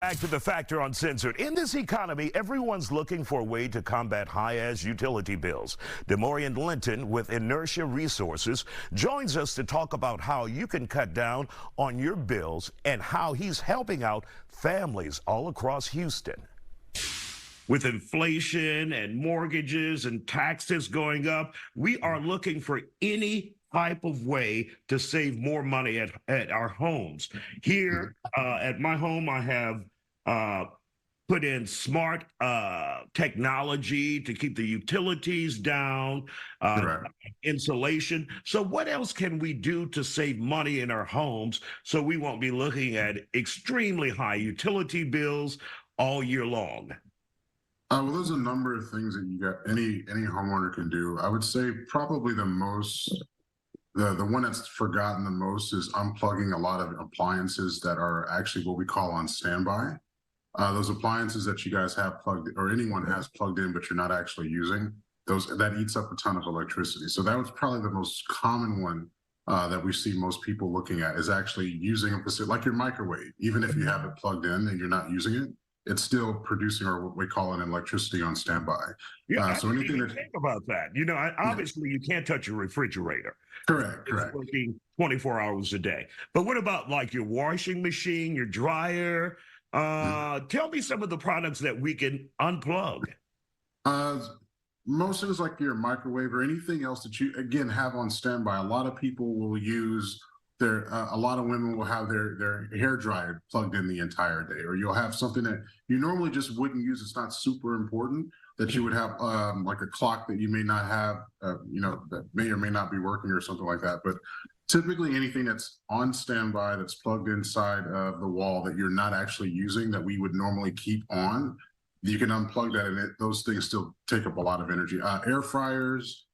Back to the Factor Uncensored. In this economy, everyone's looking for a way to combat high-as utility bills. Demorian Linton with Inertia Resources joins us to talk about how you can cut down on your bills and how he's helping out families all across Houston. With inflation and mortgages and taxes going up, we are looking for any type of way to save more money at our homes. Here at my home, I have put in smart technology to keep the utilities down, insulation. So what else can we do to save money in our homes so we won't be looking at extremely high utility bills all year long? Well, there's a number of things that any homeowner can do. I would say probably the one that's forgotten the most is unplugging a lot of appliances that are actually what we call on standby. Those appliances that you guys have plugged, or anyone has plugged in, but you're not actually using, that eats up a ton of electricity. So that was probably the most common one that we see most people looking at, is actually using a facility like your microwave. Even if you have it plugged in and you're not using it, it's still producing, or what we call an electricity on standby. Yeah, so anything that think about that, you know, obviously you can't touch your refrigerator. Correct. It's working 24 hours a day. But what about like your washing machine, your dryer? Tell me some of the products that we can unplug. Most things like your microwave or anything else that you, again, have on standby. A lot of people will use a lot of women will have their hair dryer plugged in the entire day, or you'll have something that you normally just wouldn't use. It's not super important, that you would have like a clock that you may not have, that may or may not be working or something like that. But typically anything that's on standby, that's plugged inside of the wall that you're not actually using, that we would normally keep on, you can unplug that, and those things still take up a lot of energy. Air fryers,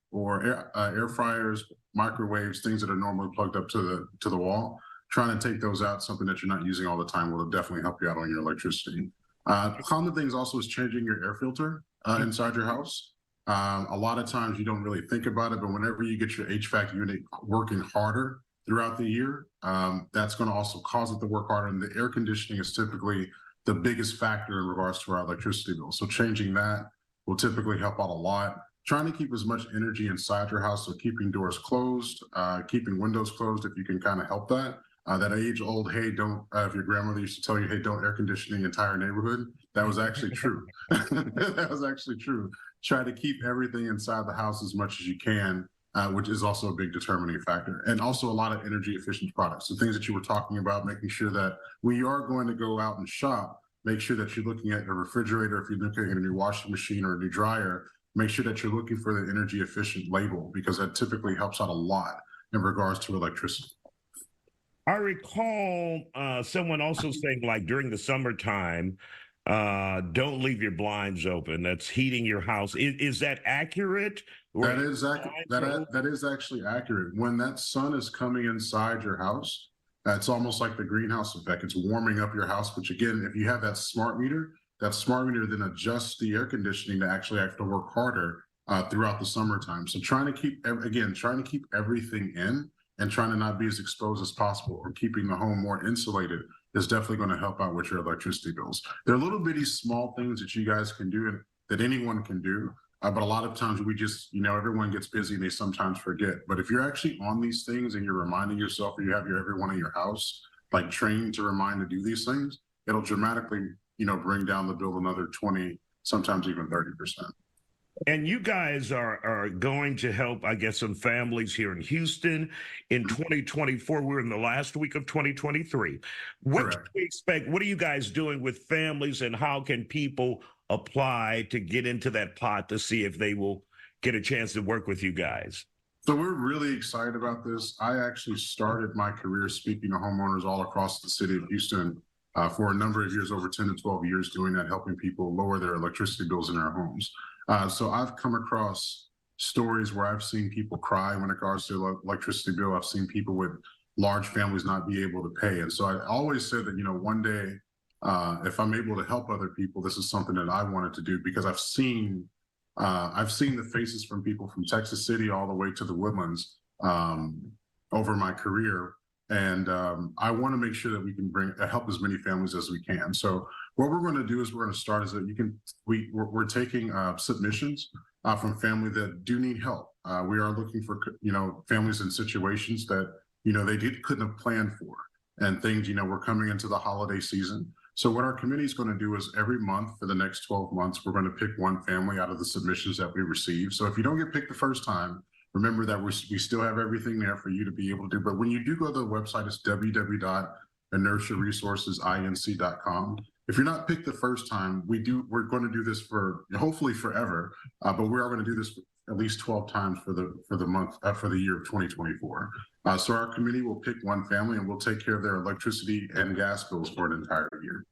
microwaves, things that are normally plugged up to the wall, trying to take those out, something that you're not using all the time, will definitely help you out on your electricity. Common things also is changing your air filter inside your house. A lot of times you don't really think about it, but whenever you get your HVAC unit working harder throughout the year, that's going to also cause it to work harder. And the air conditioning is typically the biggest factor in regards to our electricity bill. So changing that will typically help out a lot. Trying to keep as much energy inside your house, so keeping doors closed, keeping windows closed, if you can kind of help that. That age-old, hey, don't, if your grandmother used to tell you, hey, don't air condition the entire neighborhood, that was actually true. That was actually true. Try to keep everything inside the house as much as you can, which is also a big determining factor. And also a lot of energy-efficient products. The things that you were talking about, making sure that when you are going to go out and shop, make sure that you're looking at a refrigerator, if you're looking at a new washing machine or a new dryer, make sure that you're looking for the energy efficient label, because that typically helps out a lot in regards to electricity. I recall someone also saying, like, during the summertime, don't leave your blinds open. That's heating your house. Is that accurate? That is actually accurate. When that sun is coming inside your house, it's almost like the greenhouse effect. It's warming up your house, which again, if you have that smart meter then adjusts the air conditioning to actually have to work harder throughout the summertime. So trying to keep everything in and trying to not be as exposed as possible, or keeping the home more insulated, is definitely going to help out with your electricity bills. There are little bitty small things that you guys can do and that anyone can do. But a lot of times we just, everyone gets busy and they sometimes forget. But if you're actually on these things and you're reminding yourself, or you have everyone in your house like trained to remind to do these things, it'll dramatically bring down the bill another 20, sometimes even 30%. And you guys are going to help, I guess, some families here in Houston in 2024. We're in the last week of 2023. What do we expect? What are you guys doing with families, and how can people apply to get into that pot to see if they will get a chance to work with you guys? So we're really excited about this. I actually started my career speaking to homeowners all across the city of Houston for a number of years, over 10 to 12 years, doing that, helping people lower their electricity bills in their homes. So I've come across stories where I've seen people cry when it comes to electricity bill. I've seen people with large families not be able to pay. And so I always said that, one day, if I'm able to help other people, this is something that I wanted to do, because I've seen the faces from people from Texas City all the way to the Woodlands over my career, And I want to make sure that we can help as many families as we can. So what we're going to do is we're going to start is that we're taking submissions from family that do need help. We are looking for families in situations that they couldn't have planned for, and things we're coming into the holiday season. So what our committee is going to do is every month for the next 12 months, we're going to pick one family out of the submissions that we receive. So if you don't get picked the first time, remember that we still have everything there for you to be able to do. But when you do go to the website, it's www.inertiaresourcesinc.com. If you're not picked the first time, we're going to do this for hopefully forever, but we are going to do this at least 12 times for the year of 2024. So our committee will pick one family and we'll take care of their electricity and gas bills for an entire year.